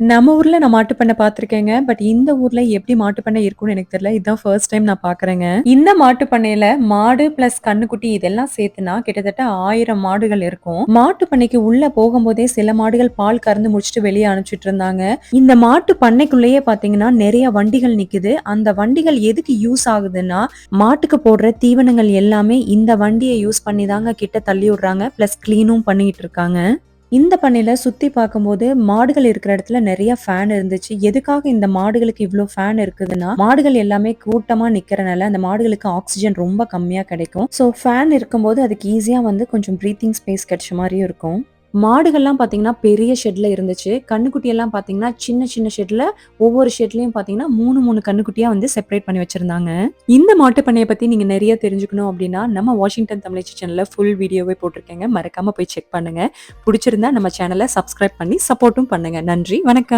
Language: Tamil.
நம்ம ஊர்ல நான் மாட்டு பண்ணை பார்த்துருக்கேங்க. பட் இந்த ஊர்ல எப்படி மாட்டு பண்ணை இருக்கும்னு எனக்கு தெரியல. இதான் ஃபர்ஸ்ட் டைம் நான் பார்க்குறேங்க. இந்த மாட்டு பண்ணையில மாடு பிளஸ் கன்னுக்குட்டி இதெல்லாம் சேர்த்துனா கிட்டத்தட்ட 1000 மாடுகள் இருக்கும். மாட்டு பண்ணைக்கு உள்ள போகும்போதே சில மாடுகள் பால் கறந்து முடிச்சுட்டு வெளியே அனுப்பிச்சுட்டு இருந்தாங்க. இந்த மாட்டு பண்ணைக்குள்ளேயே பார்த்தீங்கன்னா நெறைய வண்டிகள் நிக்குது. அந்த வண்டிகள் எதுக்கு யூஸ் ஆகுதுன்னா, மாட்டுக்கு போடுற தீவனங்கள் எல்லாமே இந்த வண்டிய யூஸ் பண்ணி தாங்க கிட்ட தள்ளி விடுறாங்க. பிளஸ் கிளீனும் பண்ணிட்டு இருக்காங்க. இந்த பண்ணையில சுத்தி பார்க்கும்போது, மாடுகள் இருக்கிற இடத்துல நெறைய ஃபேன் இருந்துச்சு. எதுக்காக இந்த மாடுகளுக்கு இவ்ளோ ஃபேன் இருக்குதுன்னா, மாடுகள் எல்லாமே கூட்டமா நிக்கிறனால, அந்த மாடுகளுக்கு ஆக்ஸிஜன் ரொம்ப கம்மியா கிடைக்கும். ஸோ ஃபேன் இருக்கும்போது அதுக்கு ஈஸியா வந்து கொஞ்சம் பிரீத்திங் ஸ்பேஸ் கிடைச்ச மாரியும் இருக்கும். மாடுகள்லாம் பார்த்தீங்கன்னா, பெரிய ஷெட்ல இருந்துச்சு. கன்னுக்குட்டி எல்லாம் பார்த்தீங்கன்னா, சின்ன சின்ன ஷெட்ல ஒவ்வொரு ஷெட்லயும் பார்த்தீங்கன்னா 3 கன்னுக்குட்டியா வந்து செப்பரேட் பண்ணி வச்சிருந்தாங்க. இந்த மாட்டு பண்ணைய பத்தி நீங்க நெறைய தெரிஞ்சுக்கணும் அப்டின்னா, நம்ம வாஷிங்டன் தமிழச்சி சேனல்ல ஃபுல் வீடியோவே போட்டிருக்கேங்க. மறக்காம போய் செக் பண்ணுங்க. புடிச்சிருந்தா நம்ம சேனல சப்ஸ்கிரைப் பண்ணி சப்போர்ட்டும் பண்ணுங்க. நன்றி, வணக்கம்.